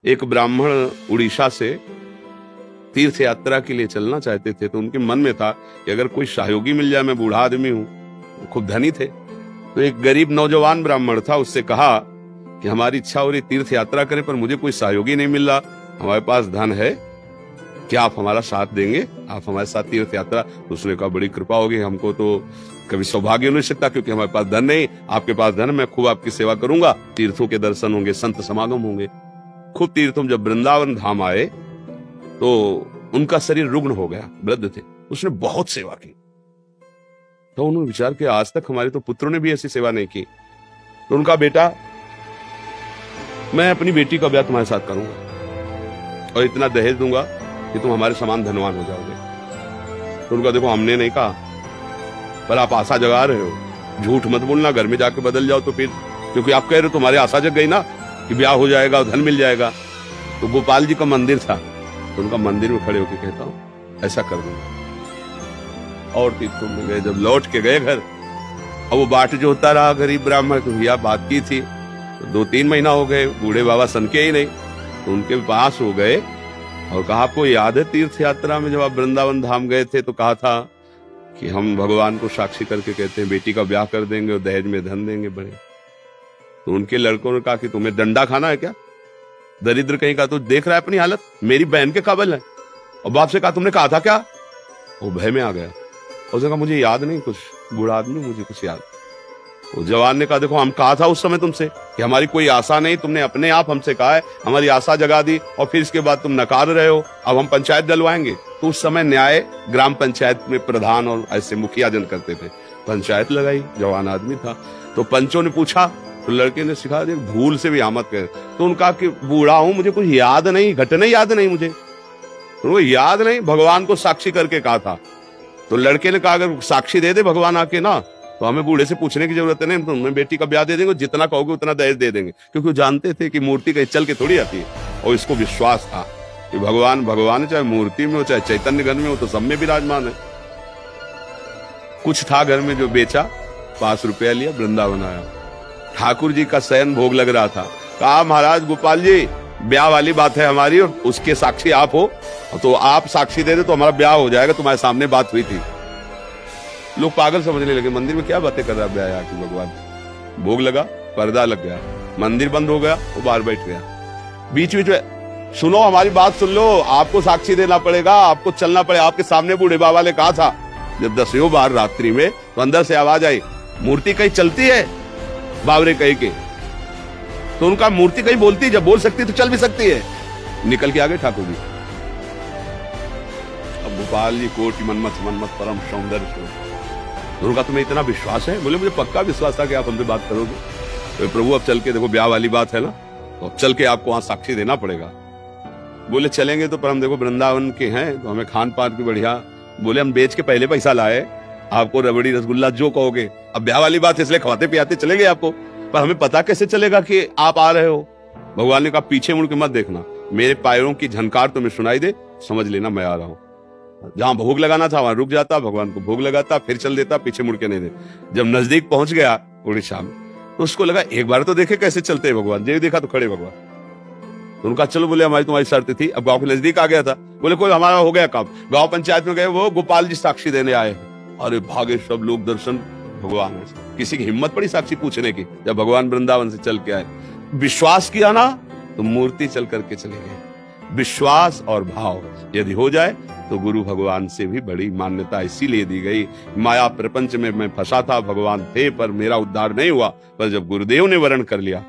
एक ब्राह्मण उड़ीसा से तीर्थ यात्रा के लिए चलना चाहते थे, तो उनके मन में था कि अगर कोई सहयोगी मिल जाए, मैं बूढ़ा आदमी हूं, खूब धनी थे। तो एक गरीब नौजवान ब्राह्मण था, उससे कहा कि हमारी इच्छा हो रही तीर्थ यात्रा करें, पर मुझे कोई सहयोगी नहीं मिल रहा, हमारे पास धन है, क्या आप हमारा साथ देंगे, आप हमारे साथ तीर्थ यात्रा? तो उसने कहा बड़ी कृपा होगी, हमको तो कभी सौभाग्य नहीं सकता क्योंकि हमारे पास धन नहीं, आपके पास धन, मैं खूब आपकी सेवा करूंगा, तीर्थों के दर्शन होंगे, संत समागम होंगे, खूब तीर्थों। जब वृंदावन धाम आए तो उनका शरीर रुग्ण हो गया, वृद्ध थे, उसने बहुत सेवा की। तो उन्होंने विचार किया आज तक हमारे तो पुत्रों ने भी ऐसी सेवा नहीं की। तो उनका बेटा, मैं अपनी बेटी का ब्याह तुम्हारे साथ करूंगा और इतना दहेज दूंगा कि तुम हमारे समान धनवान हो जाओगे। तो उनका देखो हमने नहीं कहा, पर आप आशा जगा रहे हो, झूठ मत बोलना, घर में जाके बदल जाओ तो फिर, क्योंकि आप कह रहे हो तुम्हारी आशा जग गई ना कि ब्याह हो जाएगा और धन मिल जाएगा। तो गोपाल जी का मंदिर था, तो उनका मंदिर में खड़े होकर कहता हूं ऐसा कर दूंगा। और तीर्थों में गए, जब लौट के गए घर, अब वो बाट जो होता रहा गरीब ब्राह्मण, तो भैया बात की थी, तो 2-3 महीना हो गए, बूढ़े बाबा सनके ही नहीं। तो उनके पास हो गए और कहा आपको याद है तीर्थ यात्रा में जब आप वृंदावन धाम गए थे तो कहा था कि हम भगवान को साक्षी करके कहते हैं बेटी का ब्याह कर देंगे और दहेज में धन देंगे बड़े। तो उनके लड़कों ने कहा कि तुम्हें डंडा खाना है क्या, दरिद्र कहीं का, तो देख रहा है अपनी हालत, मेरी बहन के काबिल है। और बाप से कहा तुमने कहा था क्या? वो भय में आ गया, उसने कहा मुझे याद नहीं कुछ, बूढ़ा आदमी मुझे कुछ याद। वो जवान ने कहा देखो हम कहा था उस समय तुमसे कि हमारी कोई आशा नहीं, तुमने अपने आप हमसे कहा है, हमारी आशा जगा दी और फिर इसके बाद तुम नकार रहे हो, अब हम पंचायत डलवाएंगे। तो उस समय न्याय ग्राम पंचायत में प्रधान और ऐसे मुखिया जन करते थे, पंचायत लगाई, जवान आदमी था। तो पंचों ने पूछा, तो लड़के ने सिखा दिया भूल से भी आमद करे। तो उनका कि बूढ़ा हूं, मुझे कुछ याद नहीं, घटना याद नहीं मुझे, तो याद नहीं, भगवान को साक्षी करके कहा था। तो लड़के ने कहा अगर साक्षी दे दे भगवान आके ना, तो हमें बूढ़े से पूछने की जरूरत नहीं, तुम्हें बेटी का ब्याह दे देंगे, जितना कहोगे उतना दहेज दे देंगे, क्योंकि वो जानते थे कि मूर्ति कहीं चल के थोड़ी आती है। और इसको विश्वास था कि भगवान भगवान है, चाहे मूर्ति में हो चाहे चैतन्य घर में हो, तो सब में विराजमान है। कुछ था घर में जो बेचा, 5 रुपया लिया, वृंदावन आया, ठाकुर जी का शयन भोग लग रहा था, कहा महाराज गोपाल जी ब्याह वाली बात है हमारी और उसके साक्षी आप हो, तो आप साक्षी दे दे तो हमारा ब्याह हो जाएगा, तुम्हारे सामने बात हुई थी। लोग पागल समझने लगे, मंदिर में क्या बातें कर रहा ब्याह आके, भगवान भोग लगा, पर्दा लग गया, मंदिर बंद हो गया, वो बाहर बैठ गया। बीच बीच में सुनो हमारी बात सुन लो, आपको साक्षी देना पड़ेगा, आपको चलना पड़ेगा, आपके सामने बूढ़े बाबा ने कहा था। जब 10 बार रात्रि में, तो अंदर से आवाज आई मूर्ति कहीं चलती है, बाबरे कहीं के, तो उनका मूर्ति कहीं बोलती, जब बोल सकती तो चल भी सकती है। निकल के आ गए ठाकुर जी। अब गोपाल जी कोटि मन्मथ मन्मथ परम सौंदर्य, उनका तुम्हें इतना विश्वास है? बोले मुझे पक्का विश्वास था कि आप हमसे बात करोगे। तो प्रभु अब चल के देखो ब्याह वाली बात है ना, तो अब चल के आपको वहां साक्षी देना पड़ेगा। बोले चलेंगे तो, पर हम देखो वृंदावन के हैं तो हमें खान पान की बढ़िया, बोले हम बेच के पहले पैसा लाए, आपको रबड़ी रसगुल्ला जो कहोगे, अब ब्याह वाली बात इसलिए खवाते पियाते चलेंगे आपको, पर हमें पता कैसे चलेगा कि आप आ रहे हो? भगवान ने कहा पीछे मुड़ के मत देखना, मेरे पैरों की झनकार तुम्हें सुनाई दे, समझ लेना मैं आ रहा हूं। जहां भोग लगाना था वहां रुक जाता, भगवान को भोग लगाता, फिर चल देता, पीछे मुड़ के नहीं दे। जब नजदीक पहुंच गया उड़ीसा में, तो उसको लगा एक बार तो देखे कैसे चलते हैं भगवान, जब देखा तो खड़े भगवान। तो उनका चलो, बोले हमारी तुम्हारी शर्त थी। अब गांव के नजदीक आ गया था, बोले कोई हमारा हो गया काम, गांव पंचायत में गए, वो गोपाल जी साक्षी देने आए। अरे भागे सब लोग, दर्शन भगवान है, किसी की हिम्मत पड़ी साक्षी पूछने की। जब भगवान वृंदावन से चल के आए, विश्वास किया ना तो मूर्ति चल करके चले गए। विश्वास और भाव यदि हो जाए तो गुरु भगवान से भी बड़ी मान्यता इसीलिए दी गई। माया प्रपंच में मैं फंसा था, भगवान थे पर मेरा उद्धार नहीं हुआ, पर जब गुरुदेव ने वरण कर लिया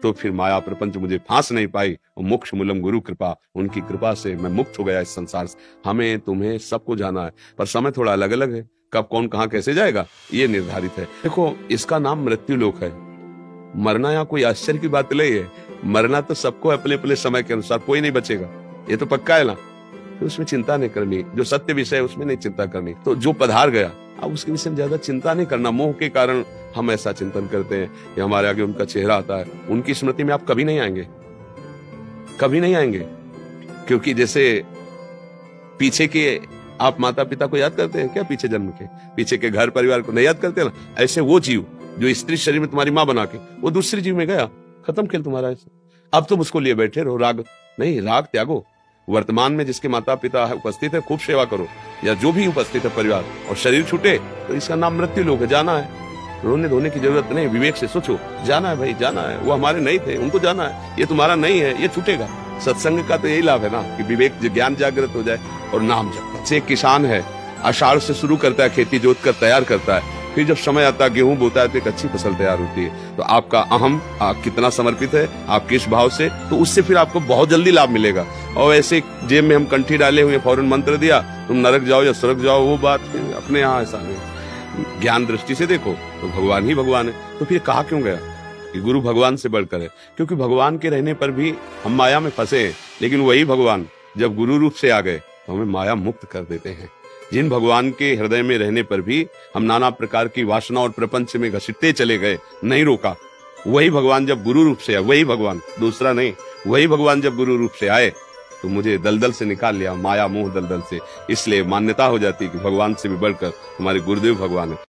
तो फिर माया प्रपंच मुझे फांस नहीं पाई। और मोक्ष मूलम गुरु कृपा, उनकी कृपा से मैं मुक्त हो गया इस संसार से। हमें तुम्हें सबको जाना है, पर समय थोड़ा अलग अलग है, कब कौन कहां कैसे जाएगा ये निर्धारित है। देखो इसका नाम मृत्यु लोक है, मरना यहाँ कोई आश्चर्य की बात नहीं है, मरना तो सबको अपने अपने समय के अनुसार, कोई नहीं बचेगा, ये तो पक्का है ना, तो उसमें चिंता नहीं करनी, जो सत्य विषय है उसमें नहीं चिंता करनी। तो जो पधार गया अब उसके विषय में ज्यादा चिंता नहीं करना। मोह के कारण हम ऐसा चिंतन करते हैं कि हमारे आगे उनका चेहरा आता है, उनकी स्मृति में आप कभी नहीं आएंगे, कभी नहीं आएंगे, क्योंकि जैसे पीछे के आप माता पिता को याद करते हैं क्या, पीछे जन्म के, पीछे के घर परिवार को नहीं याद करते ना, ऐसे वो जीव जो स्त्री शरीर में तुम्हारी माँ बना के वो दूसरे जीव में गया, खत्म खेल तुम्हारा ऐसा। अब तुम उसको लिए बैठे रहो, राग नहीं, राग त्यागो। वर्तमान में जिसके माता पिता उपस्थित है खूब सेवा करो, या जो भी उपस्थित है परिवार, और शरीर छूटे तो इसका नाम मृत्यु लोक है, जाना है। रोने धोने की जरूरत नहीं, विवेक से सोचो, जाना है भाई, जाना है। वो हमारे नहीं थे, उनको जाना है, ये तुम्हारा नहीं है, ये छूटेगा। सत्संग का तो यही लाभ है ना कि विवेक ज्ञान जागृत हो जाए और नाम जप। से किसान है, आषाढ़ से शुरू करता है, खेती जोत कर तैयार करता है, फिर जब समय आता है गेहूं बोता है तो एक अच्छी फसल तैयार होती है। तो आपका अहम आप कितना समर्पित है, आप किस भाव से, तो उससे फिर आपको बहुत जल्दी लाभ मिलेगा। और ऐसे जेब में हम कंठी डाले हुए फौरन मंत्र दिया तुम नरक जाओ या स्वर्ग जाओ, वो बात अपने यहाँ ऐसा नहीं। ज्ञान दृष्टि से देखो तो भगवान ही भगवान है। तो फिर कहा क्यों गया कि गुरु भगवान से बढ़कर है? क्योंकि भगवान के रहने पर भी हम माया में फंसे हैं, लेकिन वही भगवान जब गुरु रूप से आ गए तो हमें माया मुक्त कर देते हैं। जिन भगवान के हृदय में रहने पर भी हम नाना प्रकार की वासना और प्रपंच में घसीटते चले गए, नहीं रोका, वही भगवान जब गुरु रूप से आए, वही भगवान, दूसरा नहीं, वही भगवान जब गुरु रूप से आए तो मुझे दलदल से निकाल लिया, माया मोह दलदल से। इसलिए मान्यता हो जाती है कि भगवान से भी बढ़कर हमारे गुरुदेव भगवान है।